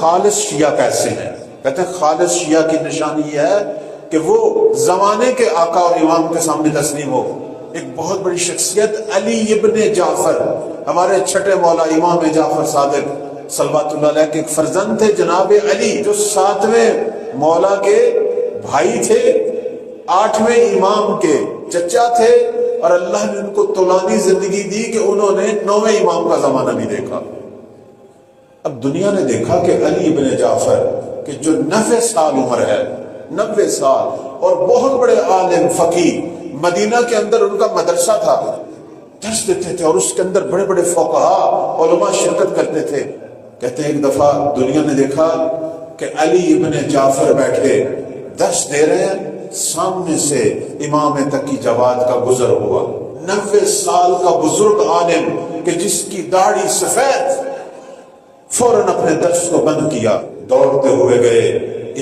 خالص شیعہ کیسے ہیں؟ کہتے ہیں خالص شیعہ کی نشانی یہ ہے کہ وہ زمانے کے آقا اور امام کے سامنے تسلیم ہو۔ ایک بہت بڑی شخصیت علی ابن جعفر، ہمارے چھٹے مولا امام جعفر صادق صلوات اللہ علیہ کے ایک فرزند تھے جناب علی، جو 7ویں مولا کے بھائی تھے، 8ویں امام کے چچا تھے، اور اللہ نے ان کو طولانی زندگی دی کہ انہوں نے 9ویں امام کا زمانہ بھی دیکھا۔ اب دنیا نے دیکھا کہ علی ابن جعفر کہ جو 90 سال عمر ہے، 90 سال، اور بہت بڑے عالم فقیہ، مدینہ کے اندر ان کا مدرسہ تھا، درس دیتے تھے، اور اس کے اندر بڑے بڑے فقہاء علماء شرکت کرتے تھے۔ کہتے ہیں ایک دفعہ دنیا نے دیکھا کہ علی ابن جعفر بیٹھے درس دے رہے ہیں، سامنے سے امام تقی جواد کا گزر ہوا، 90 سال کا بزرگ عالم کہ جس کی داڑھی سفید، فوراً اپنے درس کو بند کیا، دوڑتے ہوئے گئے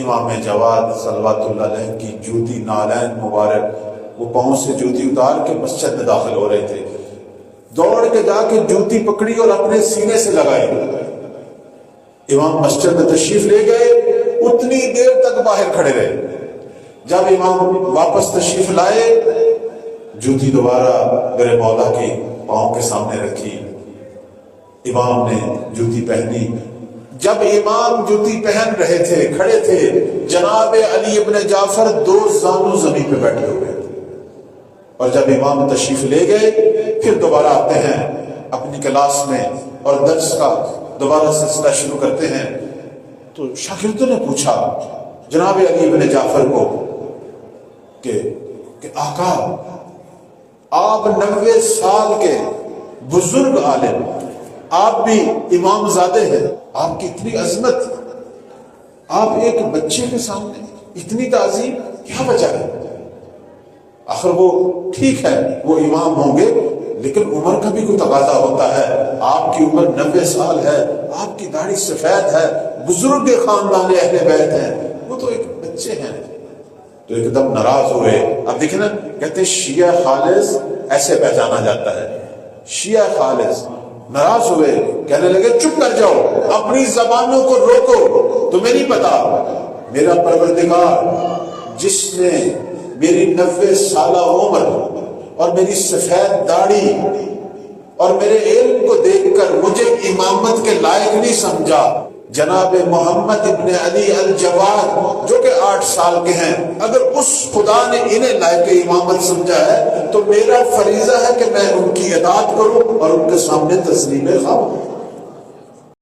امام جواد صلوات اللہ علیہ کی جوتی نالین مبارک، وہ پاؤں سے جوتی اتار کے مسجد میں داخل ہو رہے تھے، دوڑ کے جا کے جوتی پکڑی اور اپنے سینے سے لگائی۔ امام مسجد میں تشریف لے گئے، اتنی دیر تک باہر کھڑے رہے۔ جب امام واپس تشریف لائے، جوتی دوبارہ میرے مولا کی پاؤں کے سامنے رکھی، امام نے جوتی پہنی۔ جب امام جوتی پہن رہے تھے، کھڑے تھے، جناب علی ابن جعفر 2 زانو زمین پہ بیٹھے ہوئے تھے، اور جب امام تشریف لے گئے پھر دوبارہ آتے ہیں اپنی کلاس میں اور درس کا دوبارہ سلسلہ شروع کرتے ہیں، تو شاگردوں نے پوچھا جناب علی ابن جعفر کو کہ آقا آپ 90 سال کے بزرگ عالم، آپ بھی امام زادے ہیں، آپ کی اتنی عظمت، آپ ایک بچے کے سامنے اتنی تعظیم، کیا وجہ ہے؟ آخر وہ ٹھیک ہے وہ امام ہوں گے، لیکن عمر کا بھی کوئی تقاضا ہوتا ہے، آپ کی عمر 90 سال ہے، آپ کی داڑھی سفید ہے، بزرگ خاندان اہل بیت ہیں، وہ تو ایک بچے ہیں۔ تو ایک دم ناراض ہوئے۔ اب دیکھیں نا، کہتے ہیں شیعہ خالص ایسے پہچانا جاتا ہے، شیعہ خالص۔ ناراض ہوئے، کہنے لگے چپ کر جاؤ، اپنی زبانوں کو روکو، تمہیں نہیں پتا میرا پروردگار جس نے میری 90 سالہ عمر اور میری سفید داڑھی اور میرے علم کو دیکھ کر مجھے امامت کے لائق نہیں سمجھا، جناب محمد ابن علی الجواد جو کہ 8 سال کے ہیں، اگر اس خدا نے انہیں لائق امامت سمجھا ہے تو میرا فریضہ ہے کہ میں ان کی اطاعت کروں اور ان کے سامنے تسلیم خواہ۔